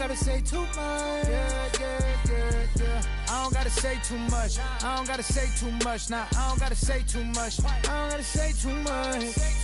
gotta say too much. Yeah. I don't gotta say too much. I don't gotta say too much. Nah, I don't gotta say too much. I don't gotta say too much.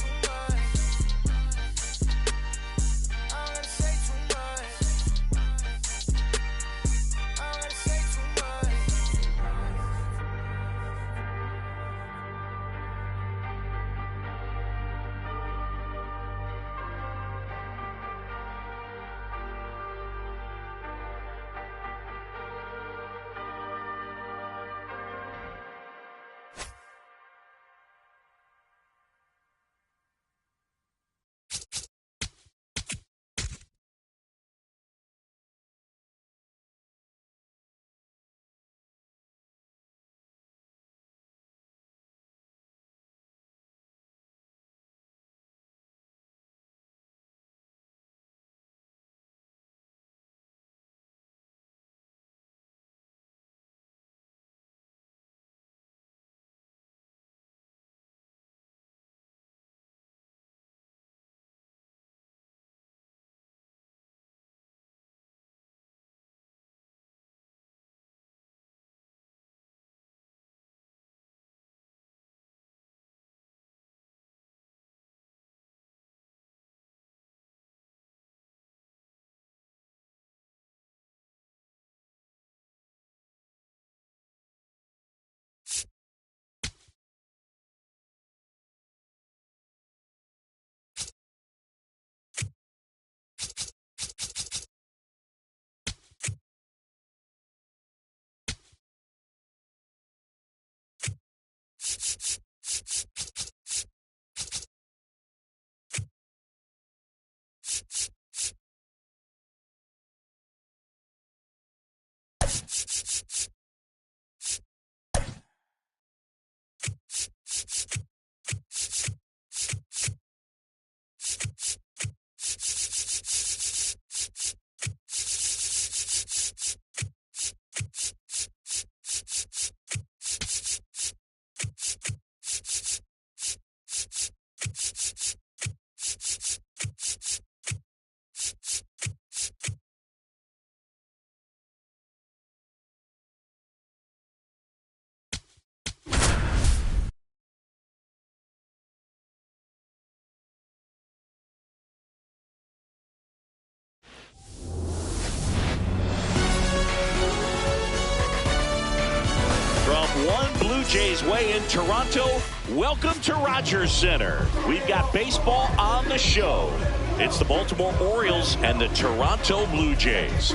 One Blue Jays way in Toronto. Welcome to Rogers Center. We've got baseball on the show. It's the Baltimore Orioles and the Toronto Blue Jays.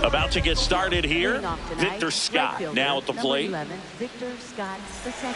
About to get started here. Victor Scott now at the plate. 11, Victor Scott II.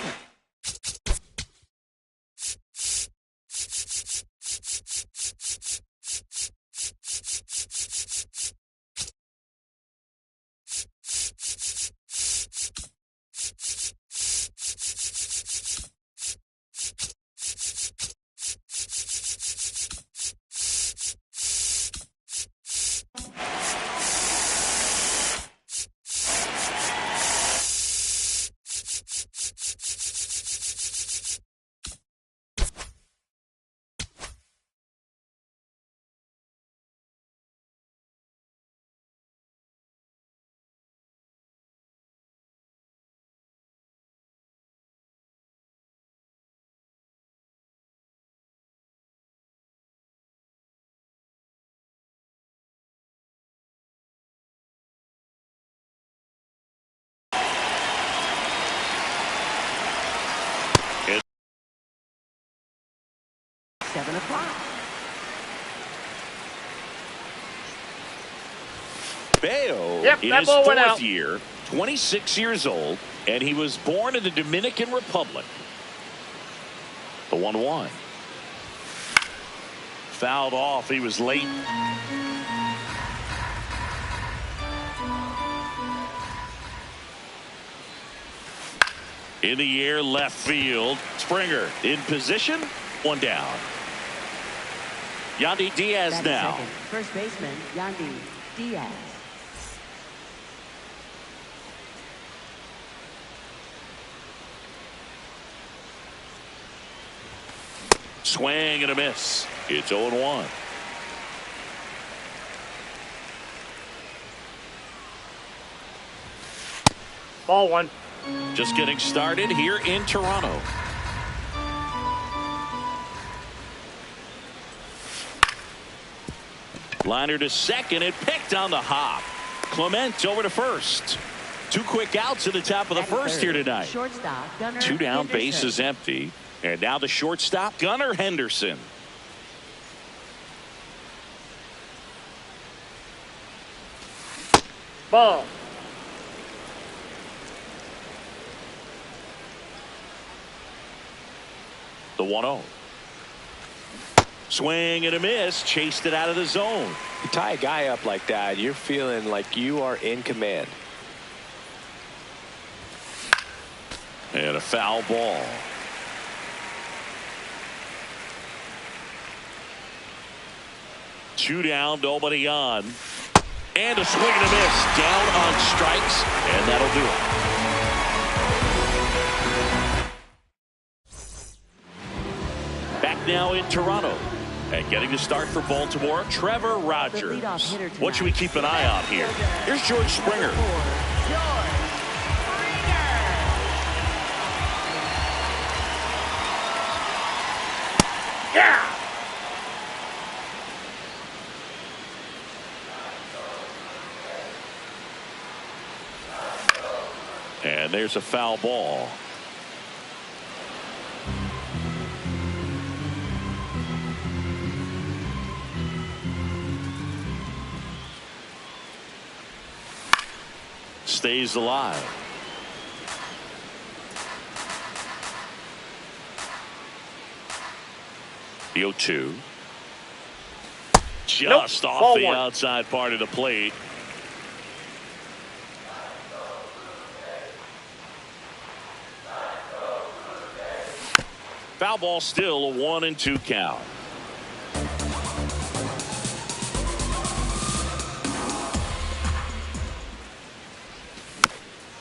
Bello in his fourth year, 26 years old, and he was born in the Dominican Republic. The 1-1. Fouled off. He was late. In the air, left field. Springer in position. One down. Yandy Diaz Batting now. second, first baseman, Yandy Diaz. Swing and a miss. It's 0-1. Ball one. Just getting started here in Toronto. Liner to second and picked on the hop. Clement over to first. 2 quick outs at the top of the first here tonight. Shortstop, Gunnar 2 down, Henderson. base is empty. And now the shortstop, Gunnar Henderson. Ball. The 1-0. Swing and a miss. Chased it out of the zone. You tie a guy up like that, you're feeling like you are in command. And a foul ball. Two down, nobody on. And a swing and a miss. Down on strikes, and that'll do it. Back now in Toronto. And getting the start for Baltimore, Trevor Rogers. What should we keep an eye on here? Here's George Springer. Yeah. And there's a foul ball. Stays alive. The 0-2. Just off Ball the one. outside part of the plate. Foul ball, still a 1-2 count.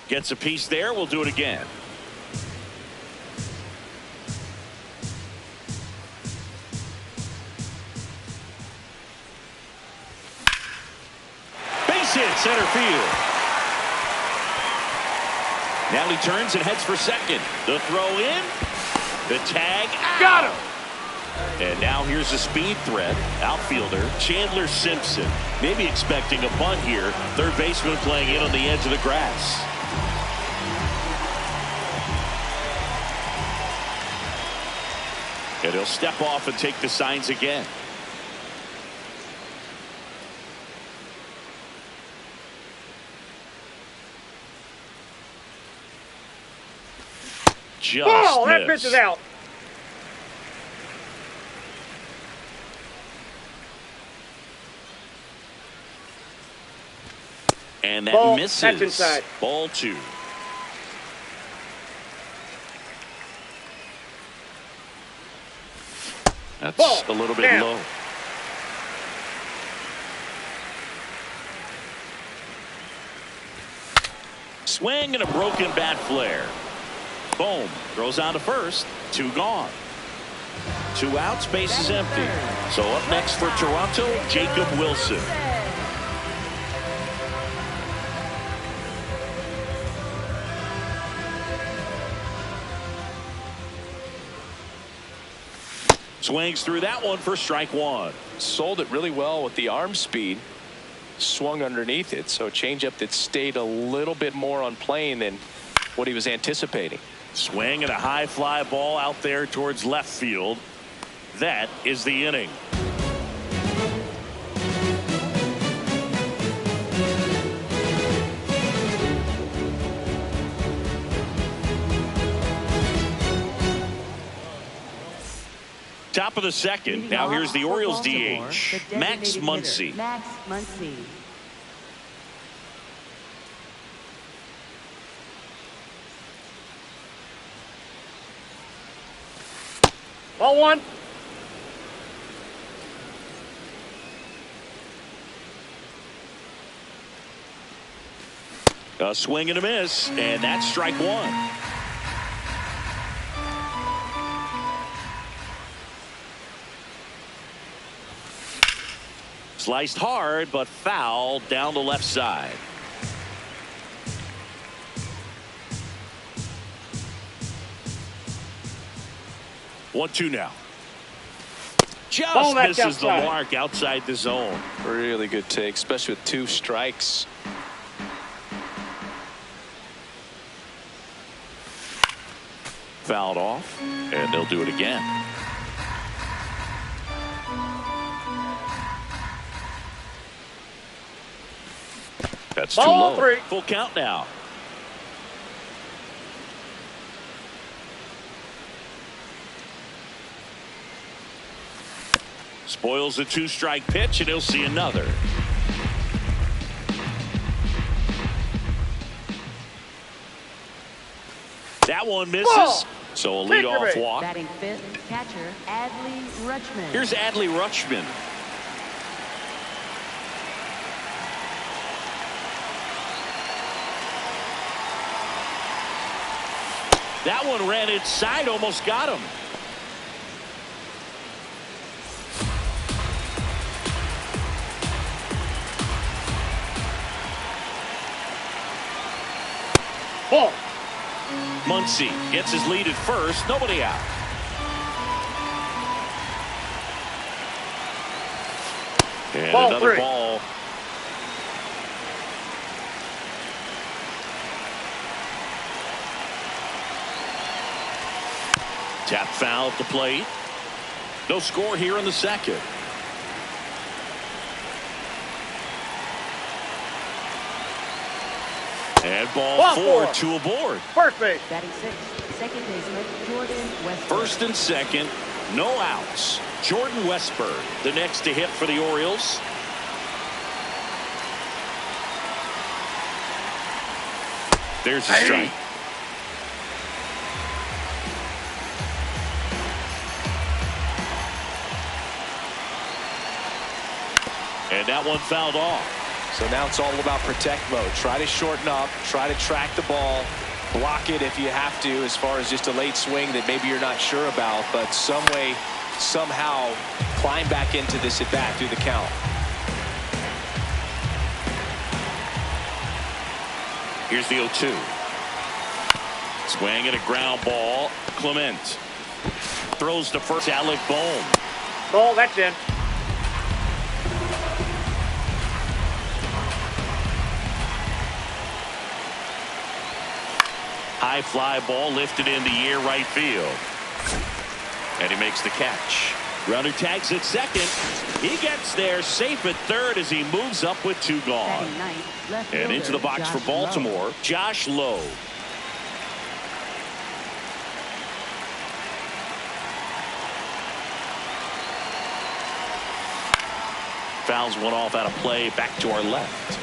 Gets a piece there. We'll do it again. Base hit, center field. Now he turns and heads for second. The throw in. The tag out. Got him. And now here's a speed threat. Outfielder Chandler Simpson. Maybe expecting a bunt here. Third baseman playing in on the edge of the grass. And he'll step off and take the signs again. Just Ball. That missed. pitch is out. And that Ball. misses. That's inside. Ball 2. That's Ball. a little bit Down. low. Swing and a broken bat flare. Boom. Throws on to first. 2 gone. 2 outs. Base is empty. So up next for Toronto, Jacob Wilson. Swings through that one for strike 1. Sold it really well with the arm speed. Swung underneath it, so a changeup that stayed a little bit more on plane than what he was anticipating. Swing and a high fly ball out there towards left field. That is the inning. Top of the second. Now here's the Orioles DH, Max Muncy. Max Muncy. Ball one. A swing and a miss, and that's strike one. Sliced hard, but foul down the left side. One-two now. Just misses the mark outside the zone. Really good take, especially with 2 strikes. Fouled off, and they'll do it again. That's too low. 3. Full count now. Spoils a 2-strike pitch, and he'll see another. That one misses. Ball. So a leadoff walk. Batting fifth, catcher Adley Rutschman. Here's Adley Rutschman. That one ran inside, almost got him. Ball. Muncy gets his lead at first, nobody out. And Ball another 3. ball. Tap foul at the plate. No score here in the second. And ball 4, 2 aboard. First base. Batting sixth, second baseman Jordan Westberg. First and second, no outs. Jordan Westberg, the next to hit for the Orioles. There's a strike. And that one fouled off. So now it's all about protect mode. Try to shorten up, try to track the ball, block it if you have to, as far as just a late swing that maybe you're not sure about, but some way, somehow climb back into this at bat through the count. Here's the 0-2. Swing at a ground ball. Clement throws to first. Alec Bohm. Ball, that's in. High fly ball lifted in the air right field. And he makes the catch. Runner tags at second. He gets there safe at third as he moves up with 2 gone. Batting ninth, left And into the fielder, box Josh for Baltimore, Lowe. Josh Lowe. Fouls one off out of play, back to our left.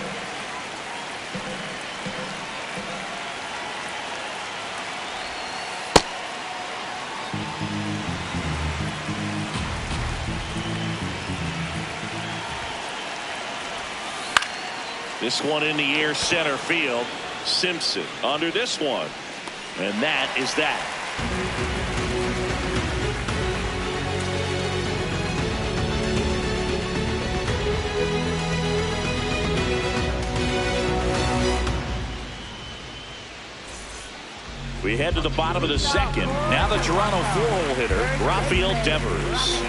This one in the air center field. Simpson under this one. And that is that. We head to the bottom of the second. Now the Toronto 4-hole hitter, Rafael Devers.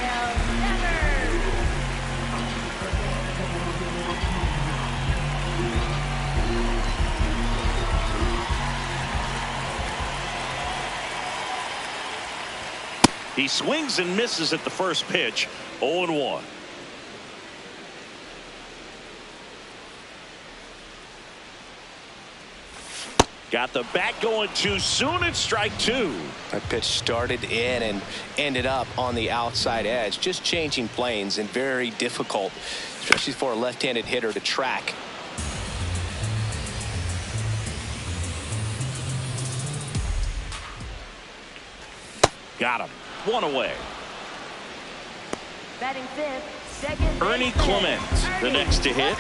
He swings and misses at the first pitch. 0-1. Got the bat going too soon. It's strike 2. That pitch started in and ended up on the outside edge, just changing planes, and very difficult, especially for a left-handed hitter, to track. Got him. One away. Batting fifth, second Ernie baseman, Clement, the next to hit.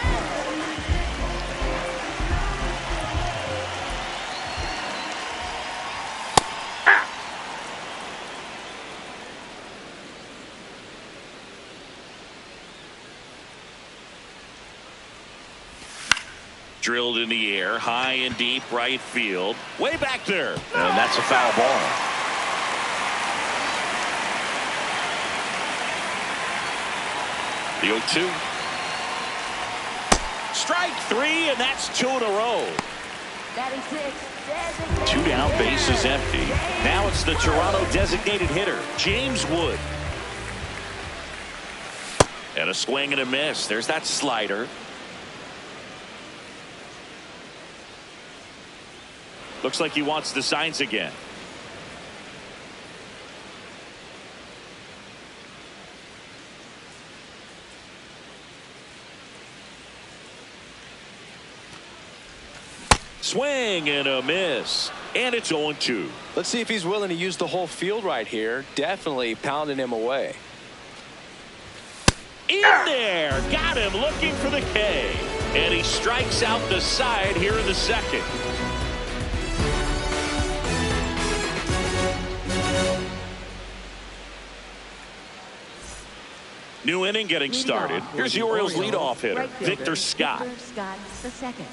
Drilled in the air, high and deep right field. Way back there. And that's a foul ball. The 0-2. Strike three, and that's 2 in a row. Batting sixth, 2 down, bases empty. Now it's the Toronto designated hitter, James Wood. And a swing and a miss. There's that slider. Looks like he wants the signs again. Swing and a miss. And it's 0-2. Let's see if he's willing to use the whole field right here. Definitely pounding him away. In there. Got him looking for the K. And he strikes out the side here in the second. New inning getting started. Here's the Orioles leadoff hitter, Victor Scott. Victor Scott, the second.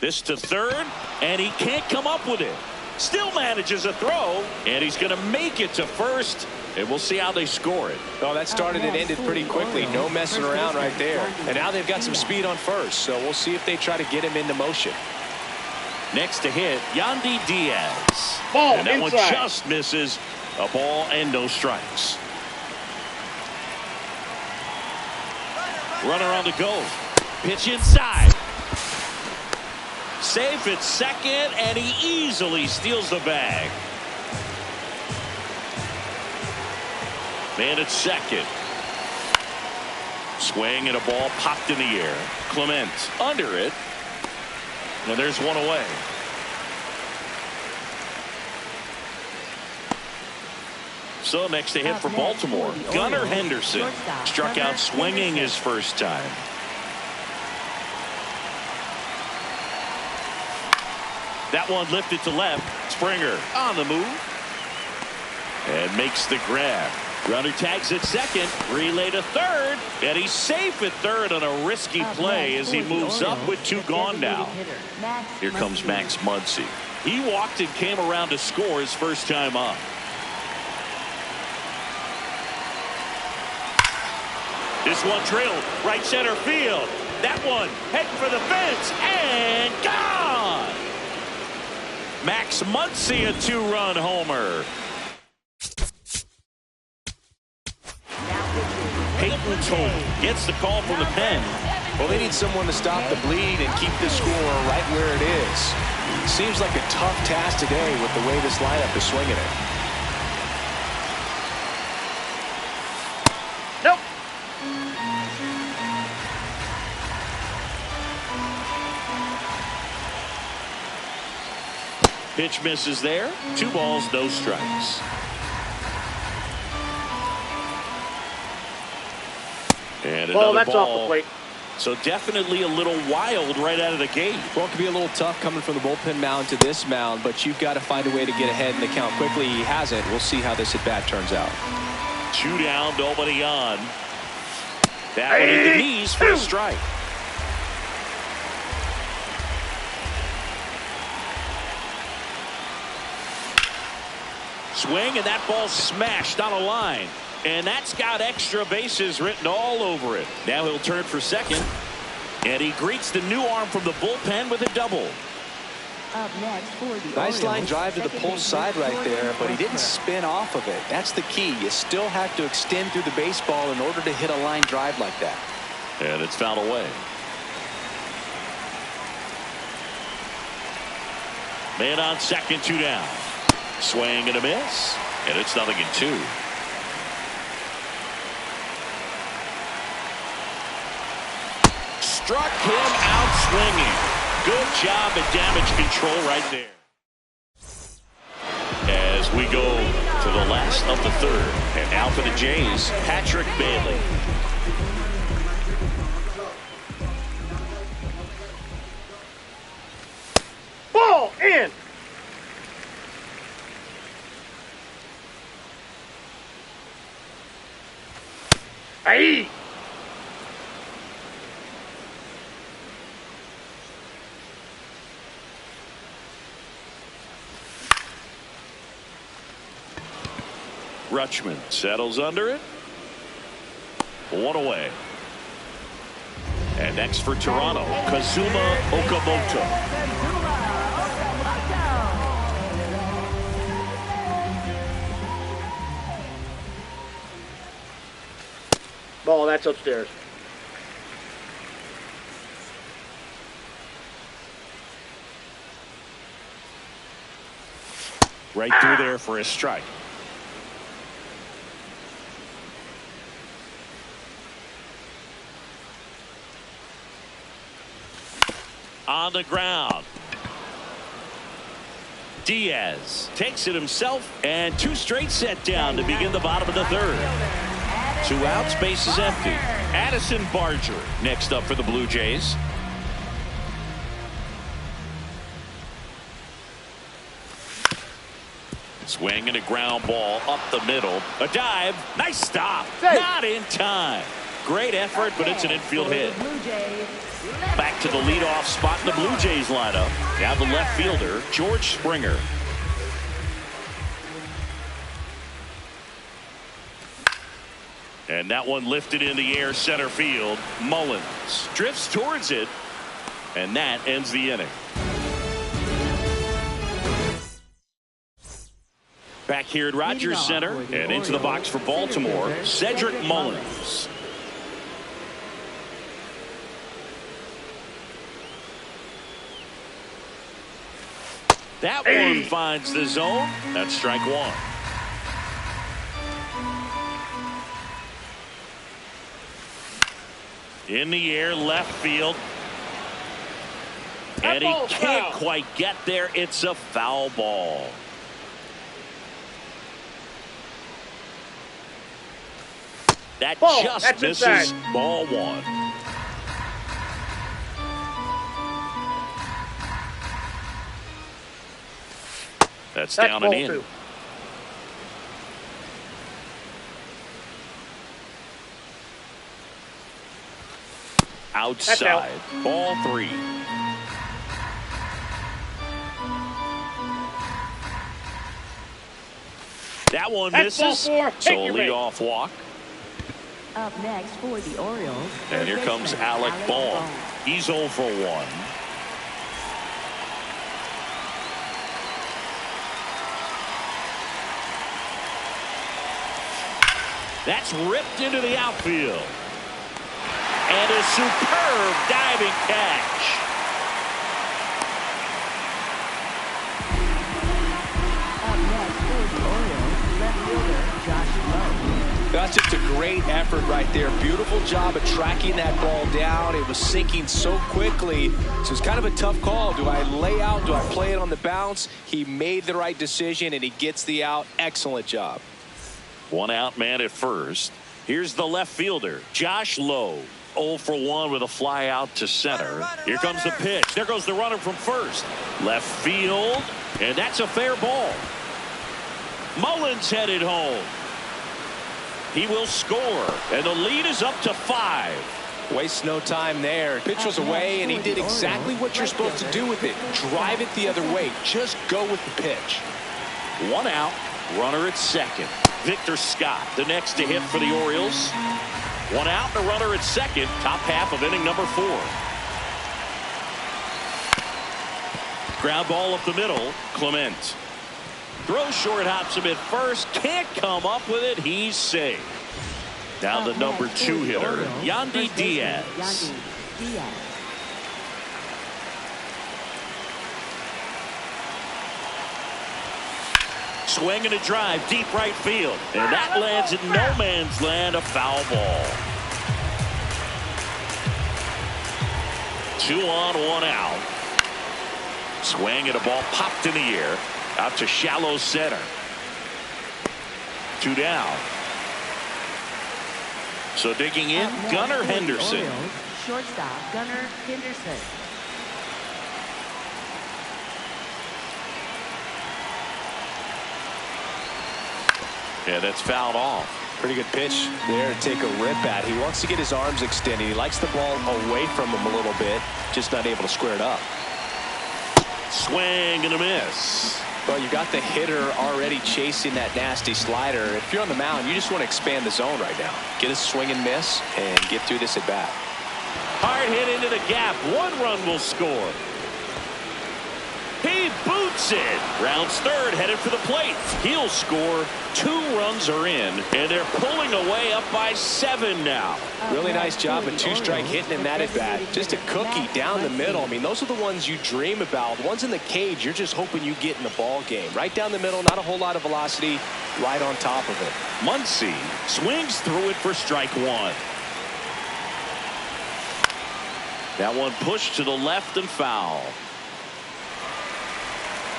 This to third, and he can't come up with it. Still manages a throw, and he's going to make it to first, and we'll see how they score it. Oh, that started and ended pretty quickly. No messing around right there. And now they've got some speed on first, so we'll see if they try to get him into motion. Next to hit, Yandy Diaz. Ball and that inside. one just misses. A ball and no strikes. Runner on the go. Pitch inside. Safe at second, and he easily steals the bag. Man at second. Swing and a ball popped in the air. Clement under it. And there's one away. So next to hit for Baltimore, Gunnar Henderson struck out swinging his first time. That one lifted to left. Springer on the move and makes the grab. Runner tags at second, relay to third, and he's safe at third on a risky play as he moves up with 2 gone now. Here comes Max Muncy. He walked and came around to score his first time up. This one drilled right center field. That one heading for the fence and gone. Max Muncy, a 2-run homer. Peyton Toll gets the call from the pen. Well, they need someone to stop the bleed and keep the score right where it is. Seems like a tough task today with the way this lineup is swinging it. Nope. Pitch misses there. 2 balls, no strikes. And Ball, another that's ball. off the plate. So definitely a little wild right out of the gate. Well, it can be a little tough coming from the bullpen mound to this mound, but you've got to find a way to get ahead in the count quickly. He hasn't. We'll see how this at bat turns out. 2 down, nobody on. That one in the knees for a strike. Swing, and that ball smashed on a line. And that's got extra bases written all over it. Now he'll turn for second. And he greets the new arm from the bullpen with a double. Up next for the Nice line Orioles, drive to the second pull baseman side right Jordan there, but he didn't Westbrook. spin off of it. That's the key. You still have to extend through the baseball in order to hit a line drive like that. And it's fouled away. Man on second, 2 down. Swing and a miss. And it's 0-2. Struck him out swinging. Good job at damage control right there. As we go to the last of the third. And now for the Jays, Patrick Bailey. Ball in. Aye. Rutschman settles under it. One away. And next for Toronto, Kazuma Okamoto. Ball, that's upstairs. Right through there for a strike. On the ground. Diaz takes it himself, and two straight set down to begin the bottom of the third. 2 outs, base is empty. Addison Barger next up for the Blue Jays. Swing and a ground ball up the middle. A dive. Nice stop. Not in time. Great effort, but it's an infield hit. Back to the leadoff spot in the Blue Jays lineup. Now the left fielder, George Springer. And that one lifted in the air center field. Mullins drifts towards it. And that ends the inning. Back here at Rogers Center and into the box for Baltimore, Cedric Mullins. That one finds the zone. That's strike one. In the air, left field. And he can't quite get there. It's a foul ball. That just misses. Ball one. That's down and in. 2. Outside. Ball 3. That one misses. So a leadoff walk. Up next for the Orioles. And here comes Alec Bohm. He's 0 for 1. That's ripped into the outfield. And a superb diving catch. Up next for the Orioles, left fielder Josh Lowe. That's just a great effort right there. Beautiful job of tracking that ball down. It was sinking so quickly. So it's kind of a tough call. Do I lay out? Do I play it on the bounce? He made the right decision, and he gets the out. Excellent job. 1 out, man at first. Here's the left fielder, Josh Lowe. 0 for 1 with a fly out to center. Here comes the pitch. There goes the runner from first. Left field. And that's a fair ball. Mullins headed home. He will score. And the lead is up to 5. Wastes no time there. Pitch was away, and he did exactly what you're supposed to do with it. Drive it the other way. Just go with the pitch. 1 out. Runner at second. Victor Scott, the next to hit for the Orioles. 1 out and a runner at second. Top half of inning number 4. Ground ball up the middle. Clement. Throws short, hops him at first. Can't come up with it. He's safe. Now the number 2 hitter, Yandy Diaz. Swing and a drive, deep right field. And that lands in no man's land, a foul ball. 2 on, 1 out. Swing and a ball popped in the air out to shallow center. 2 down. So digging in, Gunnar Henderson. Orioles, shortstop Gunnar Henderson. Yeah, that's fouled off. Pretty good pitch there to take a rip at. He wants to get his arms extended. He likes the ball away from him a little bit, just not able to square it up. Swing and a miss. Well, you got the hitter already chasing that nasty slider. If you're on the mound, you just want to expand the zone right now. Get a swing and miss and get through this at bat. Hard hit into the gap. 1 run will score. He boots it. Rounds third, headed for the plate. He'll score. 2 runs are in, and they're pulling away up by 7 now. Really nice job of 2-strike hitting in that at bat. Just a cookie down the middle. I mean, those are the ones you dream about. The ones in the cage, you're just hoping you get in the ball game. Right down the middle, not a whole lot of velocity, right on top of it. Muncy swings through it for strike 1. That one pushed to the left and foul.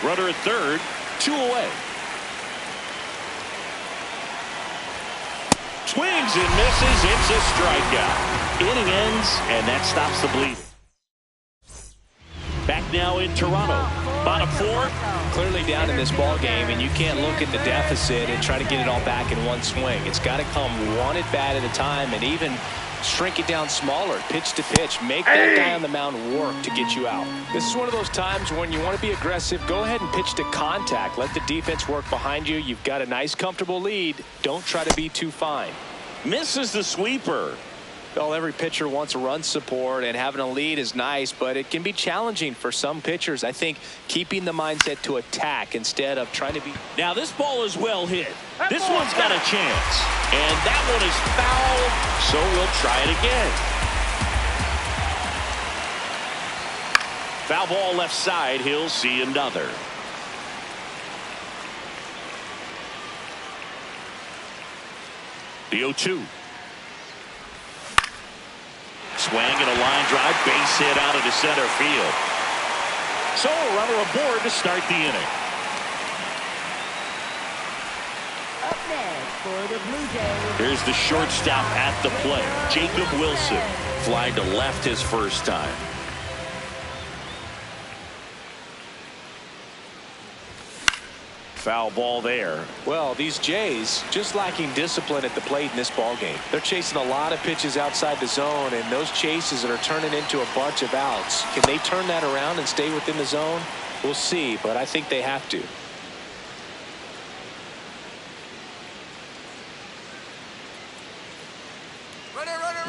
Runner at third, 2 away. Swings and misses. It's a strikeout. Inning ends, and that stops the bleeding. Back now in Toronto. Bottom 4. Clearly down in this ball game, and you can't look at the deficit and try to get it all back in one swing. It's got to come one at bat at a time, and even shrink it down smaller, pitch to pitch. Make that guy on the mound work to get you out. This is one of those times when you want to be aggressive. Go ahead and pitch to contact. Let the defense work behind you. You've got a nice, comfortable lead. Don't try to be too fine. Misses the sweeper. Well, every pitcher wants run support, and having a lead is nice, but it can be challenging for some pitchers. I think keeping the mindset to attack instead of trying to be. Now this ball is well hit. This one's got a chance, and that one is fouled, so we'll try it again. Foul ball left side. He'll see another. The 0-2. Swing and a line drive, base hit out into center field. So a runner aboard to start the inning. Up next for the Blue Jays. Here's the shortstop at the plate, Jacob Wilson. Flied to left his first time. Foul ball there. Well, these Jays just lacking discipline at the plate in this ball game. They're chasing a lot of pitches outside the zone, and those chases that are turning into a bunch of outs. Can they turn that around and stay within the zone? We'll see, but I think they have to.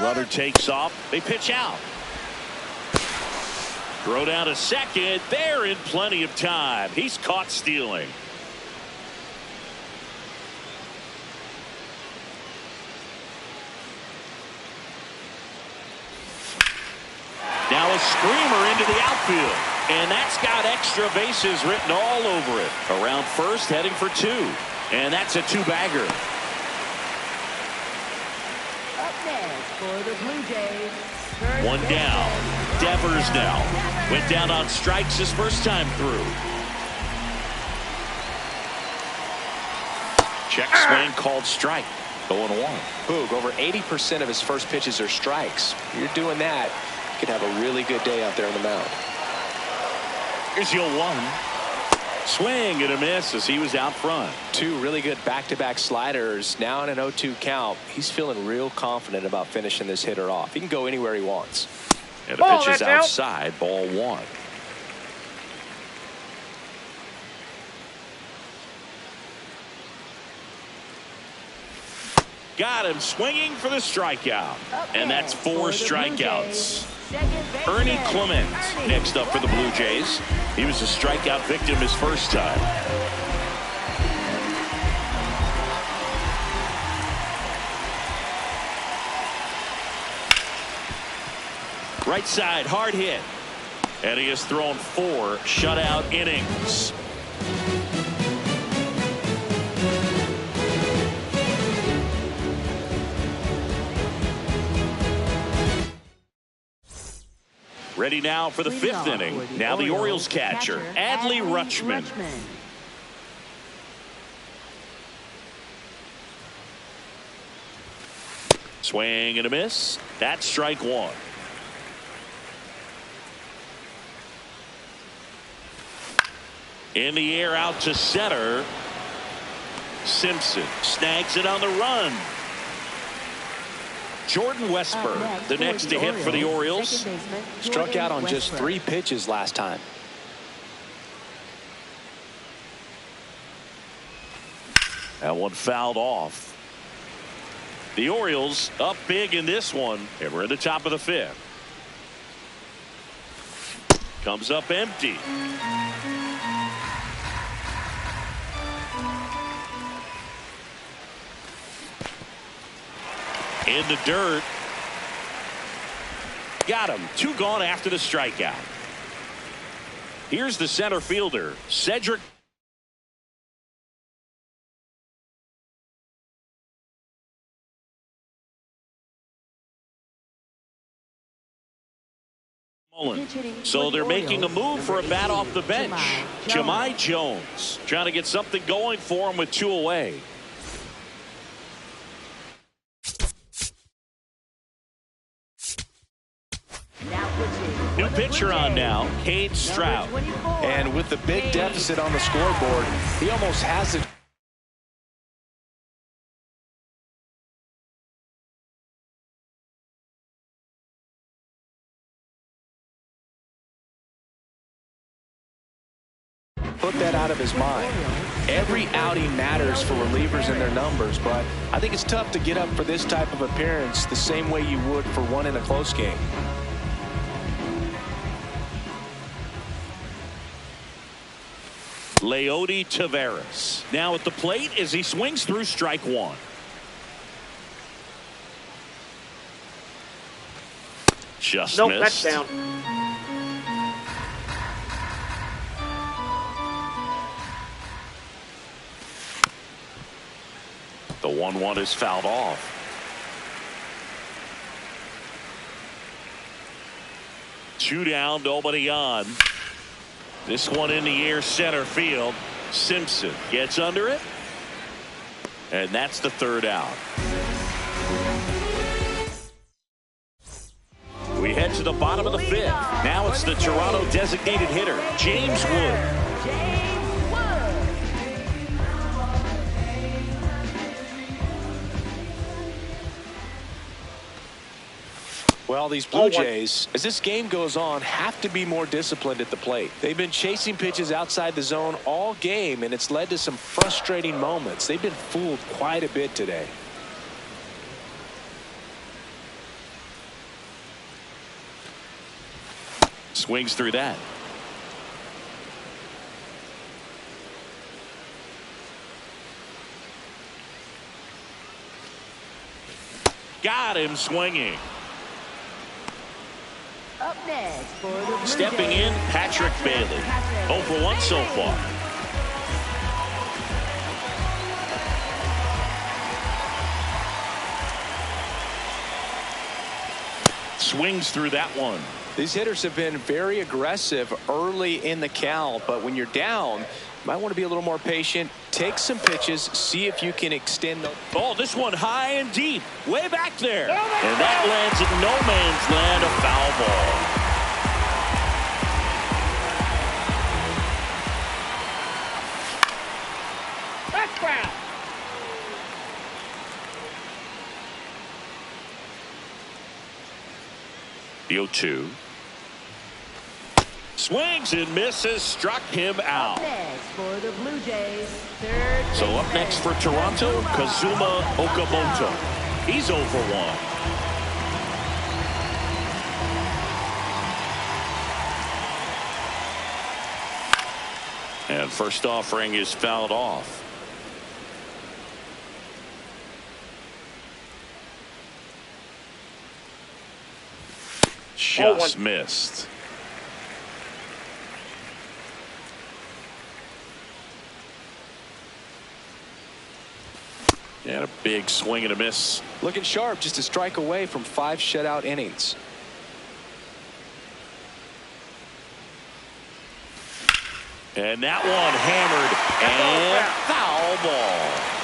Runner takes off. They pitch out. Throw down to second. They're in plenty of time. He's caught stealing. Now a screamer into the outfield. And that's got extra bases written all over it. Around first, heading for 2. And that's a 2-bagger. Up next for the Blue Jays. 1 down. Devers now. Went down on strikes his first time through. Check swing called strike. 0-1. Boog, over 80% of his first pitches are strikes. You're doing that, you could have a really good day out there on the mound. Here's the 0-1. Swing and a miss as he was out front. 2 really good back-to-back sliders. Now in an 0-2 count. He's feeling real confident about finishing this hitter off. He can go anywhere he wants. And the pitch is outside. Ball 1. Got him swinging for the strikeout. And that's 4 strikeouts. Ernie Clement next up for the Blue Jays. He was a strikeout victim his first time. Right side, hard hit. And he has thrown 4 shutout innings. Ready now for the Leading fifth off inning. for the Now the Orioles catcher, Adley Rutschman. Swing and a miss. That's strike one. In the air out to center. Simpson snags it on the run. Jordan Westburg, the next to hit for the Orioles. Struck out on just 3 pitches last time. That one fouled off. The Orioles up big in this one, and we're at the top of the fifth. Comes up empty. In the dirt. Got him. 2 gone after the strikeout. Here's the center fielder, Cedric. So they're making a move for a bat off the bench. Jahmai Jones trying to get something going for him with 2 away. New pitcher on now, Cade Stroud. And with the big deficit on the scoreboard, he almost has it. Put that out of his mind. Every outing matters for relievers and their numbers, but I think it's tough to get up for this type of appearance the same way you would for one in a close game. Leody Taveras now at the plate as he swings through strike one. Just nope, missed. that's down. The 1-1 is fouled off. Two down, nobody on. This one in the air center field. Simpson gets under it. And that's the 3rd out. We head to the bottom of the 5th. Now it's the Toronto designated hitter, James Wood. Well, these Blue Jays, as this game goes on, have to be more disciplined at the plate. They've been chasing pitches outside the zone all game, and it's led to some frustrating moments. They've been fooled quite a bit today. Swings through that. Got him swinging. Up next for the Blue Stepping Jays, in, Patrick Bailey. 0 for 1 so far. Swings through that one. These hitters have been very aggressive early in the count, but when you're down, you might want to be a little more patient. Take some pitches, see if you can extend the. Oh, this one high and deep, way back there. And that lands in no man's land, a foul ball. That's foul. The 0-2. Swings and misses, struck him out. Up next for the Blue Jays, third So up baseman, next for Toronto, Kazuma Okamoto. He's 0 for 1. And first offering is fouled off. Just missed. And a big swing and a miss. Looking sharp, just a strike away from 5 shutout innings. And that one hammered and foul ball.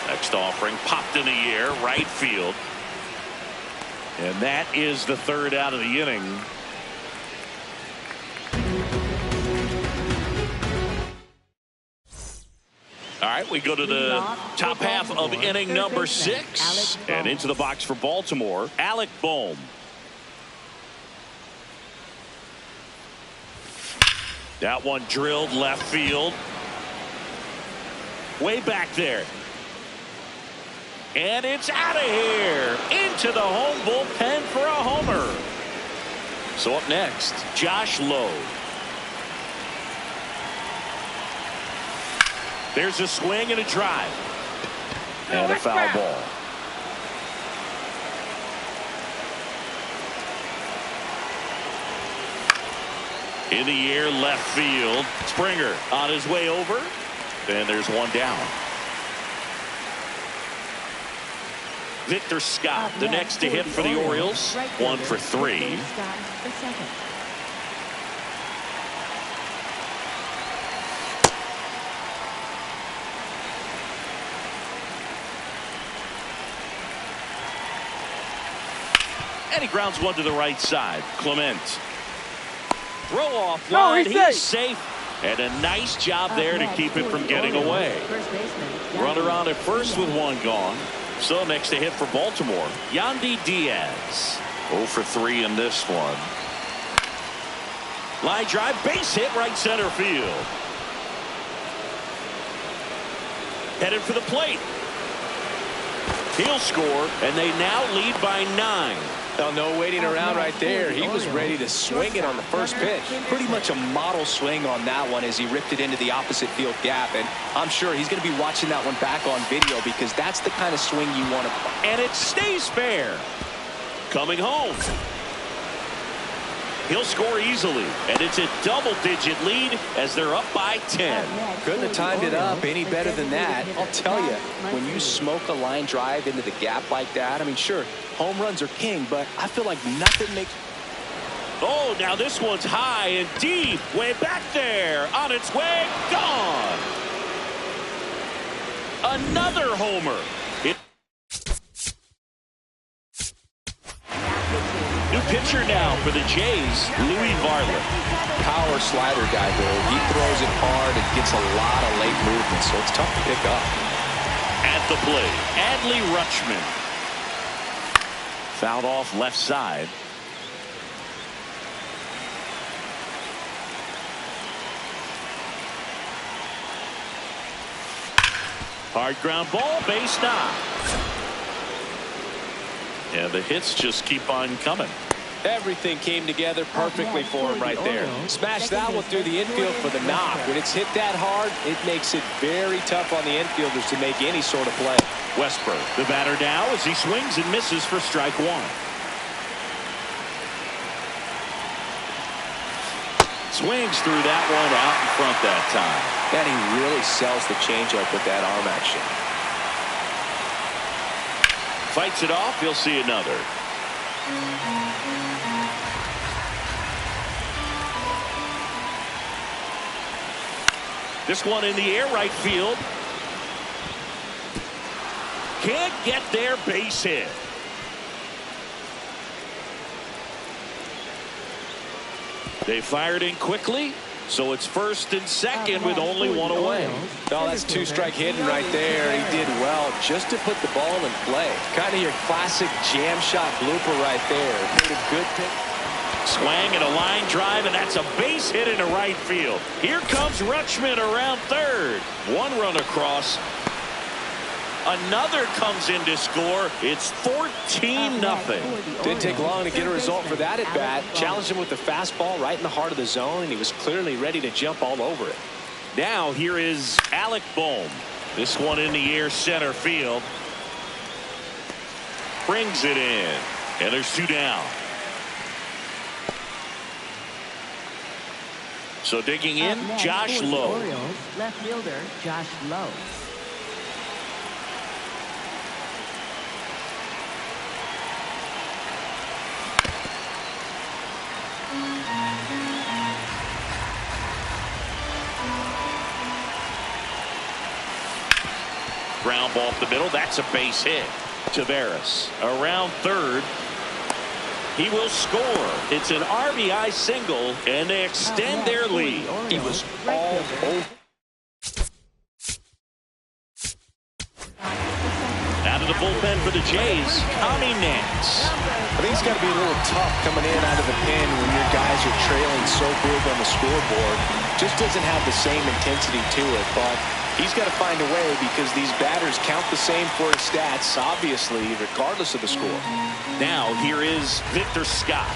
Next offering popped in the air, right field. And that is the third out of the inning. All right, we go to the top half of inning number 6. And into the box for Baltimore, Alec Bohm. That one drilled left field. Way back there. And it's out of here. Into the home bullpen for a homer. So up next, Josh Lowe. There's a swing and a drive. And a foul ball. In the air, left field. Springer on his way over. And there's one down. Victor Scott, the next to hit for the Orioles. 1 for 3. And he grounds one to the right side. Clement. Throw off line. He's safe. And a nice job there to keep it from getting away. Runner on at first with one gone. So next to hit for Baltimore, Yandy Diaz. 0 for 3 in this one. Line drive, base hit, right center field. Headed for the plate. He'll score, and they now lead by 9. Well, no waiting around right there. He was ready to swing it on the first pitch. Pretty much a model swing on that one as he ripped it into the opposite field gap. And I'm sure he's going to be watching that one back on video because that's the kind of swing you want to. And it stays fair. Coming home. He'll score easily, and it's a double-digit lead as they're up by 10. Couldn't have timed it up any better than that. I'll tell you, when you smoke a line drive into the gap like that, I mean, sure, home runs are king, but I feel like nothing makes. Oh, now this one's high and deep, way back there, on its way, gone. Another homer. New pitcher now for the Jays, Louis Varland. Power slider guy, though. He throws it hard and gets a lot of late movement, so it's tough to pick up. At the plate, Adley Rutschman. Fouled off left side. Hard ground ball, base knock. And the hits just keep on coming. Everything came together perfectly for him right there. Smash that one through the infield for the knock. When it's hit that hard, it makes it very tough on the infielders to make any sort of play. Westberg, the batter now as he swings and misses for strike 1. Swings through that one out in front that time. And he really sells the changeup with that arm action. Fights it off. He'll see another. This one in the air, right field. Can't get there, base hit. They fired in quickly, so it's first and second with only one away. No, that's 2-strike hitting right there. He did well just to put the ball in play. Kind of your classic jam shot blooper right there. Made a good pick. Swing and a line drive, and that's a base hit into right field. Here comes Rutschman around third. One run across. Another comes in to score. It's 14-0. Didn't take long to get a result for that at bat. Challenged him with the fastball right in the heart of the zone, and he was clearly ready to jump all over it. Now here is Alec Bohm. This one in the air, center field. Brings it in, and there's 2 down. So digging in, Josh Lowe. Orioles left fielder Josh Lowe. ground ball up the middle. That's a base hit. Taveras around third. He will score. It's an RBI single, and they extend their lead. He was all over. Out of the bullpen for the Jays, Tommy Nance. I think it's got to be a little tough coming in out of the pen when your guys are trailing so big on the scoreboard. Just doesn't have the same intensity to it, but he's got to find a way because these batters count the same for his stats, obviously, regardless of the score. Now here is Victor Scott.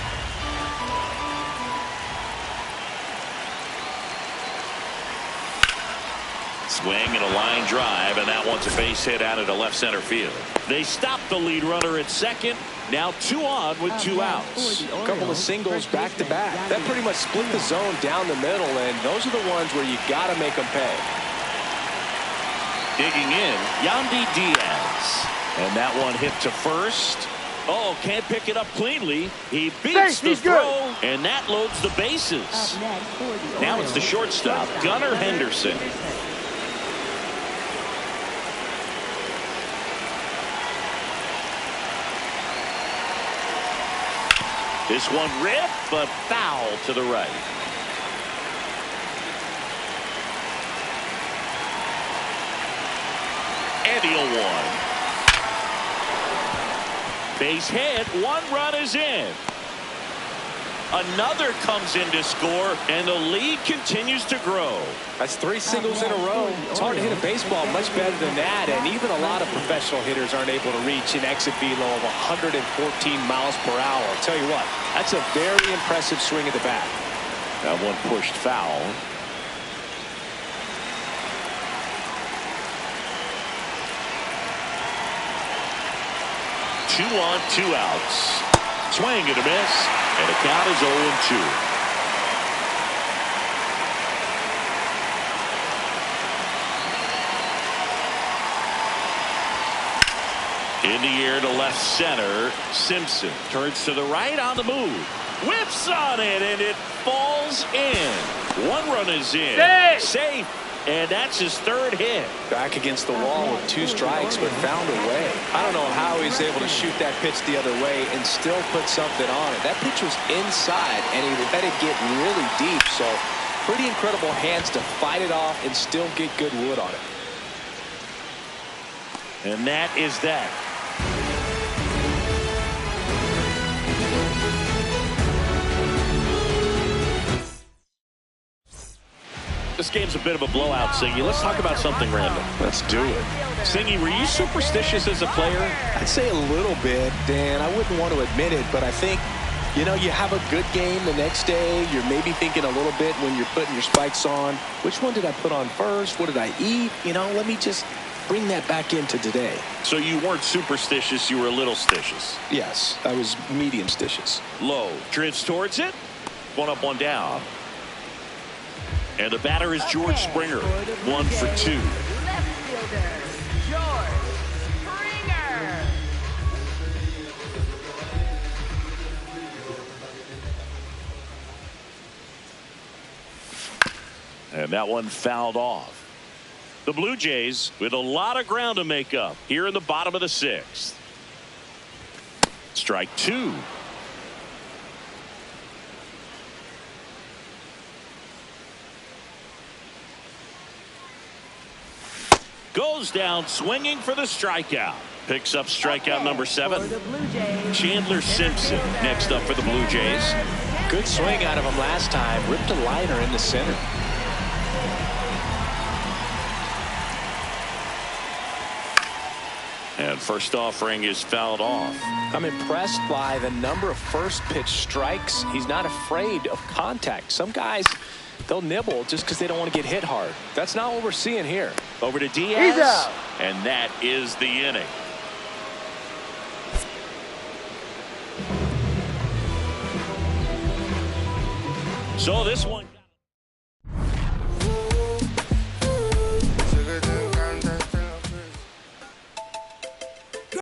Swing and a line drive, and that one's a base hit out into left center field. They stop the lead runner at second. Now 2 on with 2 outs. A couple of singles back to back. That pretty much split the zone down the middle, and those are the ones where you got to make them pay. Digging in, Yandy Diaz. And that one hit to first. Oh, can't pick it up cleanly. He beats the throw, and that loads the bases. Now it's the shortstop, Gunnar Henderson. This one ripped, but foul to the right. And he'll one. Base hit, 1 run is in. Another comes in to score, and the lead continues to grow. That's 3 singles in a row. It's hard to hit a baseball much better than that, and even a lot of professional hitters aren't able to reach an exit velo of 114 miles per hour. I'll tell you what, that's a very impressive swing at the bat. That one pushed foul. Two on, 2 outs. Swing and a miss, and the count is 0-2. In the air to left center, Simpson turns to the right on the move. Whips on it, and it falls in. 1 run is in. Safe. And that's his 3rd hit. Back against the wall with 2 strikes, but found a way. I don't know how he's able to shoot that pitch the other way and still put something on it. That pitch was inside, and he let it get really deep. So pretty incredible hands to fight it off and still get good wood on it. And that is that. This game's a bit of a blowout, Singy. Let's talk about something random. Let's do it. Singy, were you superstitious as a player? I'd say a little bit, Dan. I wouldn't want to admit it, but I think, you know, you have a good game the next day. You're maybe thinking a little bit when you're putting your spikes on. Which one did I put on first? What did I eat? You know, let me just bring that back into today. So you weren't superstitious, you were a little stitious. Yes, I was medium stitious. Low, drifts towards it. 1 up, 1 down. And the batter is George Springer. 1 for 2. Left fielder, George Springer. And that one fouled off. The Blue Jays with a lot of ground to make up here in the bottom of the 6th. Strike 2. Goes down swinging for the strikeout. Picks up strikeout number 7. Chandler Simpson next up for the Blue Jays. Good swing out of him last time. Ripped a liner in the center. And first offering is fouled off. I'm impressed by the number of first pitch strikes. He's not afraid of contact. Some guys, they'll nibble just because they don't want to get hit hard. That's not what we're seeing here. Over to Diaz. And that is the inning. So this one.